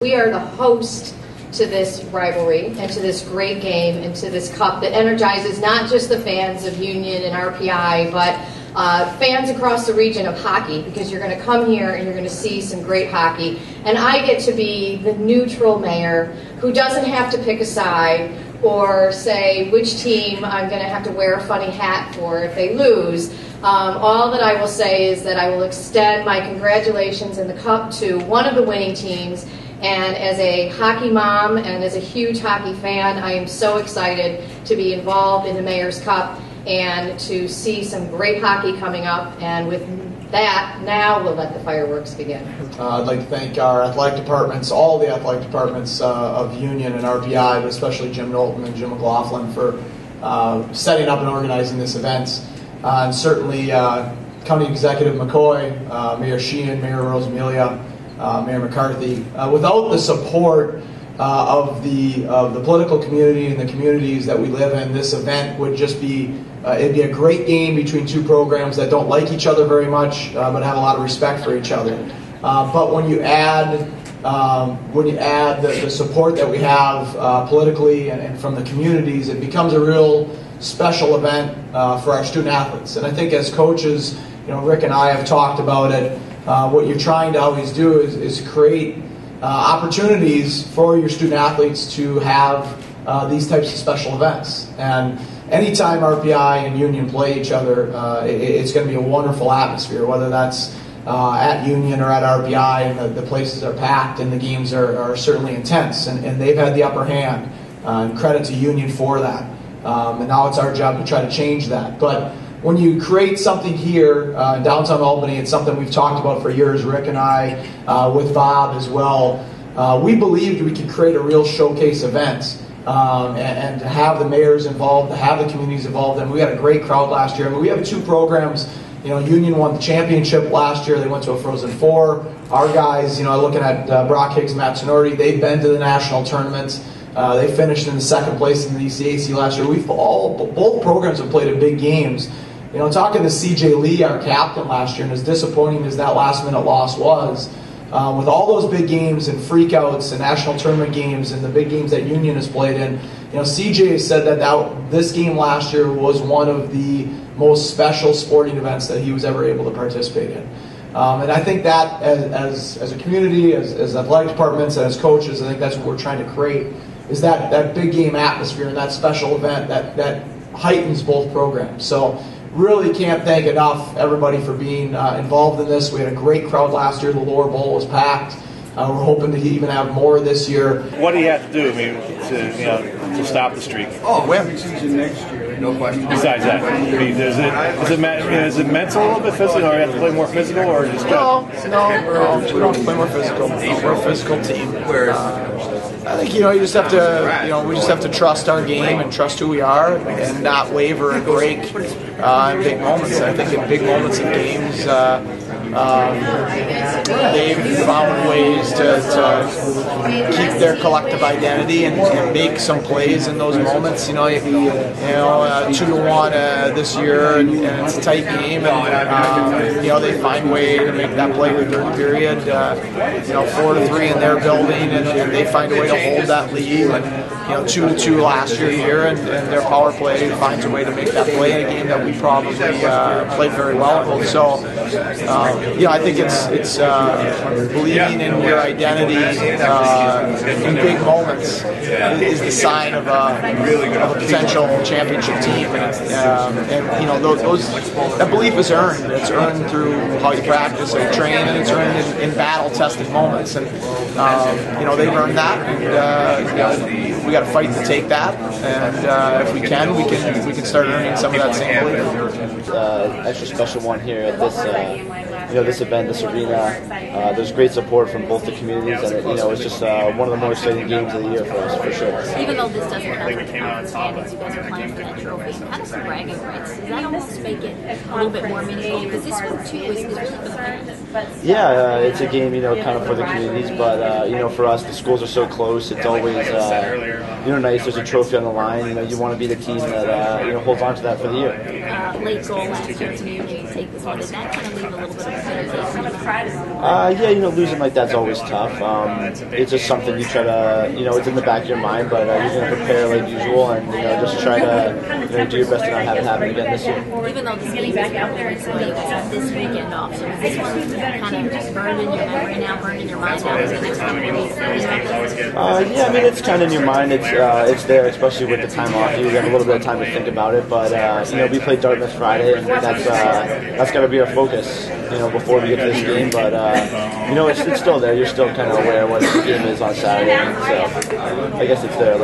We are the host to this rivalry and to this great game and to this cup that energizes not just the fans of Union and RPI, but fans across the region of hockey, because you're going to come here and you're going to see some great hockey. And I get to be the neutral mayor who doesn't have to pick a side or say which team I'm going to have to wear a funny hat for if they lose. All that I will say is that I will extend my congratulations in the cup to one of the winning teams. And as a hockey mom and as a huge hockey fan, I am so excited to be involved in the Mayor's Cup and to see some great hockey coming up. And with that, now we'll let the fireworks begin. I'd like to thank our athletic departments, all the athletic departments of Union and RPI, but especially Jim Knowlton and Jim McLaughlin for setting up and organizing this event. And certainly County Executive McCoy, Mayor Sheehan, Mayor Rosamelia, Mayor McCarthy. Without the support of the political community and the communities that we live in, this event would just be it'd be a great game between two programs that don't like each other very much, but have a lot of respect for each other. But when you add the support that we have politically and from the communities, it becomes a real special event for our student athletes. And I think as coaches, Rick and I have talked about it. What you're trying to always do is create opportunities for your student athletes to have these types of special events. And anytime RPI and Union play each other, it's going to be a wonderful atmosphere, whether that's at Union or at RPI, and the places are packed and the games are certainly intense. And they've had the upper hand, and credit to Union for that. And now it's our job to try to change that. But when you create something here in downtown Albany, it's something we've talked about for years, Rick and I, with Bob as well. We believed we could create a real showcase event and to have the mayors involved, to have the communities involved. And we had a great crowd last year. I mean, we have two programs. Union won the championship last year. They went to a Frozen Four. Our guys, looking at Brock Higgs, Matt Tenorti, they've been to the national tournaments. They finished in the second place in the ECAC last year. Both programs have played in big games. Talking to CJ Lee, our captain last year, and as disappointing as that last-minute loss was, with all those big games and freakouts and national tournament games and the big games that Union has played in, CJ has said that this game last year was one of the most special sporting events that he was ever able to participate in. And I think that as a community, as athletic departments, and as coaches, I think that's what we're trying to create, is that big game atmosphere and that special event that heightens both programs. So really can't thank enough everybody for being involved in this. We had a great crowd last year. The lower bowl was packed. We're hoping to even have more this year. What do you have to do, to stop the streak? Win. Season next year, no question. Besides that, is it mental a little bit physical, or you have to play more physical, or just no, we don't have to play more physical. We're a physical team. I think you just have to we just have to trust our game and trust who we are and not waver and break in big moments. I think in big moments in games, they've found ways to keep their collective identity and make some plays in those moments. 2-1 this year, and it's a tight game, and they find a way to make that play in the third period. 4-3 in their building, and they find a way to hold that lead. And 2-2 last year here, and their power play finds a way to make that play in a game that we probably played very well in. So, I think it's believing in your identity in big moments is the sign of a potential championship team, and that belief is earned. It's earned through how you practice and train, and it's earned in battle-tested moments. And they've earned that, and we got to fight to take that. And if we can start earning some of that same belief. Extra special one here at this event, this arena. There's great support from both the communities, and it's just one of the more exciting games of the year for us, for sure. Even though this doesn't have the standings, you guys are playing for that trophy, kind of some bragging rights. Does that almost make it a little bit more meaningful? Because this one too is really for the fans. Yeah, it's a game, kind of for the communities, but for us, the schools are so close. It's always nice. There's a trophy on the line. You want to be the team that holds on to that for the year. Late goal last year to take this before. Did that kind of leave a little bit of a bitter taste in your mouth? Yeah, losing like that's always tough. It's just something you try to, it's in the back of your mind, but you're going to prepare like usual and, just try to, do your best to not have it happen again this year. Even though this game is out there, so you guys have this weekend off. So is this one kind of just burned in your memory now, burned in your mind now? Is the next time really Yeah, I mean, it's kind of in your mind. It's there, especially with the time off. You have a little bit of time to think about it, but, we played Dartmouth Friday, and that's got to be our focus, before we get to this game, but, it's still there. You're still kind of aware what the game is on Saturday, so I guess it's there.